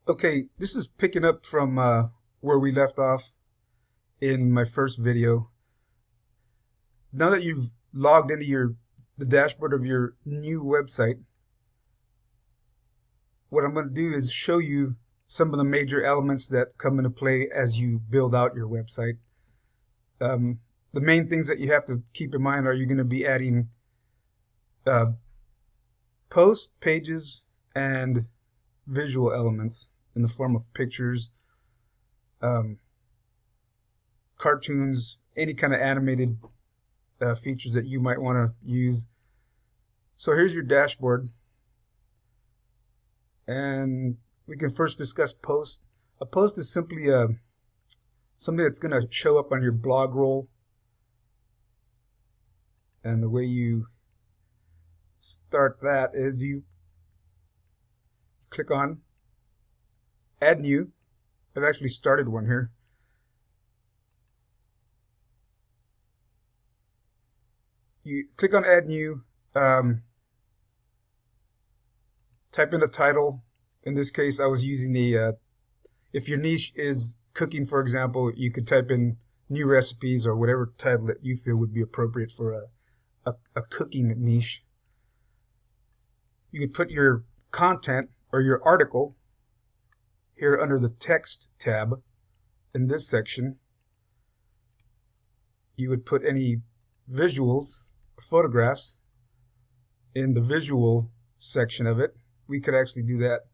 Okay, this is picking up from where we left off in my first video. Now that you've logged into the dashboard of your new website, what I'm going to do is show you some of the major elements that come into play as you build out your website. The main things that you have to keep in mind are you're going to be adding posts, pages, and visual elements in the form of pictures, cartoons, any kind of animated features that you might want to use. So here's your dashboard, and we can first discuss posts. A post is simply something that's going to show up on your blog roll, and the way you start that is you click on Add New. I've actually started one here. You click on Add New, type in a title. In this case, I was using the, if your niche is cooking, for example, you could type in new recipes or whatever title that you feel would be appropriate for a cooking niche. You could put your content or your article here under the text tab in this section. You would put any visuals, photographs in the visual section of it. We could actually do that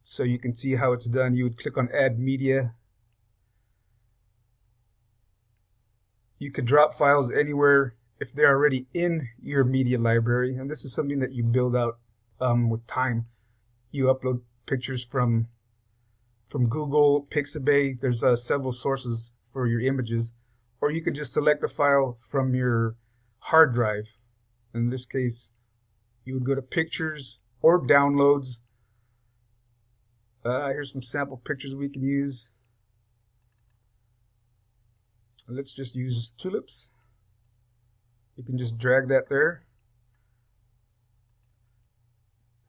so you can see how it's done. You would click on Add Media. You could drop files anywhere if they're already in your media library, and this is something that you build out with time. You upload pictures from Google, Pixabay. There's several sources for your images, or you could just select a file from your hard drive. In this case, you would go to Pictures or Downloads. Here's some sample pictures we can use. Let's just use tulips. You can just drag that there,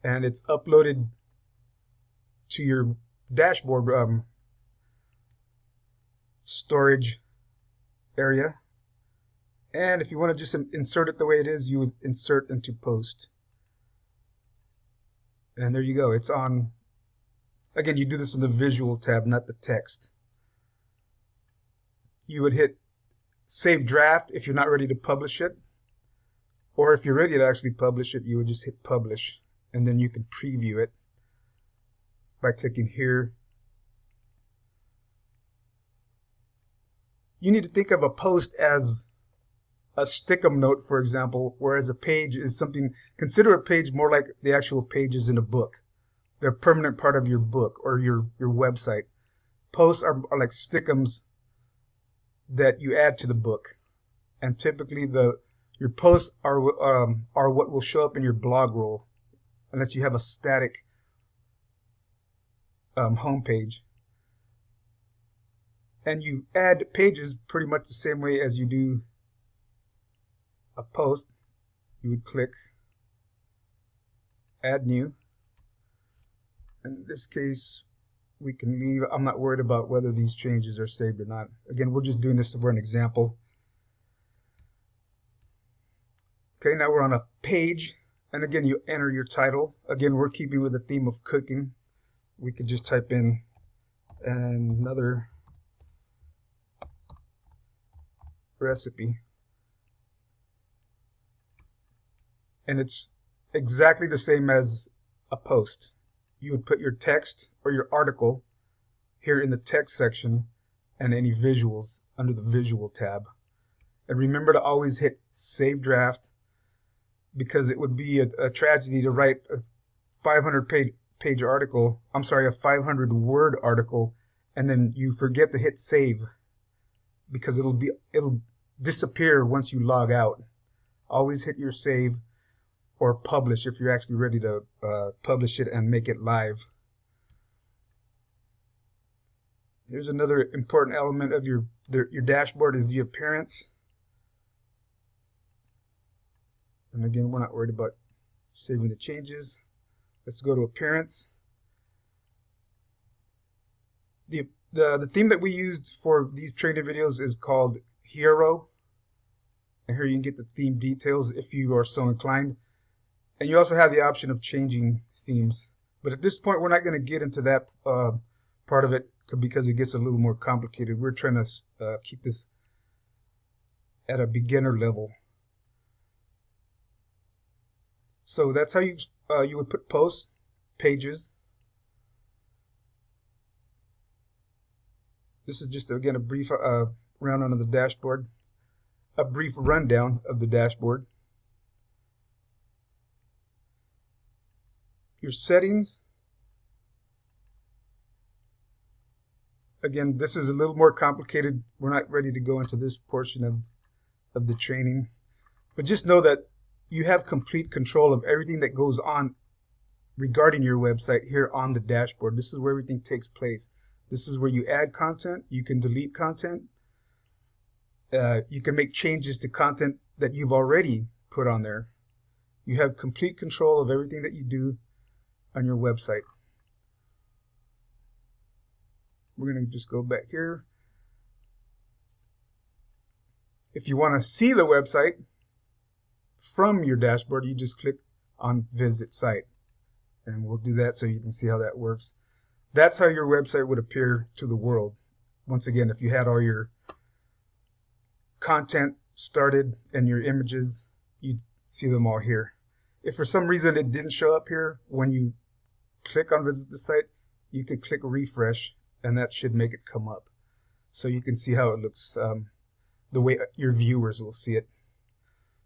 and it's uploaded to your dashboard storage area. And if you want to just insert it the way it is, you would insert into post. And there you go. It's on. Again, you do this in the visual tab, not the text. You would hit Save Draft if you're not ready to publish it. Or if you're ready to actually publish it, you would just hit Publish. And then you can preview it by clicking here. You need to think of a post as a stick-em note, for example, whereas a page is something, consider a page more like the actual pages in a book. They're a permanent part of your book or your website. Posts are like stick-ems that you add to the book, and typically your posts are what will show up in your blog roll, unless you have a static home page. And you add pages pretty much the same way as you do a post. You would click Add New. In this case, we can leave. I'm not worried about whether these changes are saved or not. Again, we're just doing this for an example. Okay, now we're on a page, and again, you enter your title. Again, we're keeping with the theme of cooking. We could just type in another recipe, and it's exactly the same as a post. You would put your text or your article here in the text section, and any visuals under the visual tab. And remember to always hit Save Draft, because it would be a tragedy to write a 500-page article, a 500-word article, and then you forget to hit save, because it'll disappear once you log out. Always hit your save or publish if you're actually ready to publish it and make it live. Here's another important element of your dashboard is the appearance. And again, we're not worried about saving the changes. Let's go to Appearance. The theme that we used for these training videos is called Hero. And here you can get the theme details if you are so inclined. And you also have the option of changing themes. But at this point, we're not going to get into that part of it because it gets a little more complicated. We're trying to keep this at a beginner level. So that's how you would put posts, pages. This is just, again, a brief rundown of the dashboard. A brief rundown of the dashboard. Your settings. Again, this is a little more complicated. We're not ready to go into this portion of the training. But just know that you have complete control of everything that goes on regarding your website here on the dashboard. This is where everything takes place. This is where you add content. You can delete content. You can make changes to content that you've already put on there. You have complete control of everything that you do on your website. We're going to just go back here. If you want to see the website from your dashboard, you just click on Visit Site. And we'll do that so you can see how that works. That's how your website would appear to the world. Once again, if you had all your content started and your images, you'd see them all here. If for some reason it didn't show up here, when you click on Visit the Site, you can click Refresh, and that should make it come up. So you can see how it looks, the way your viewers will see it.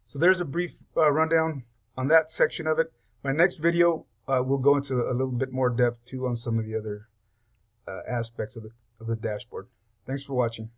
So there's a brief rundown on that section of it. My next video, we'll go into a little bit more depth too on some of the other aspects of the dashboard. Thanks for watching.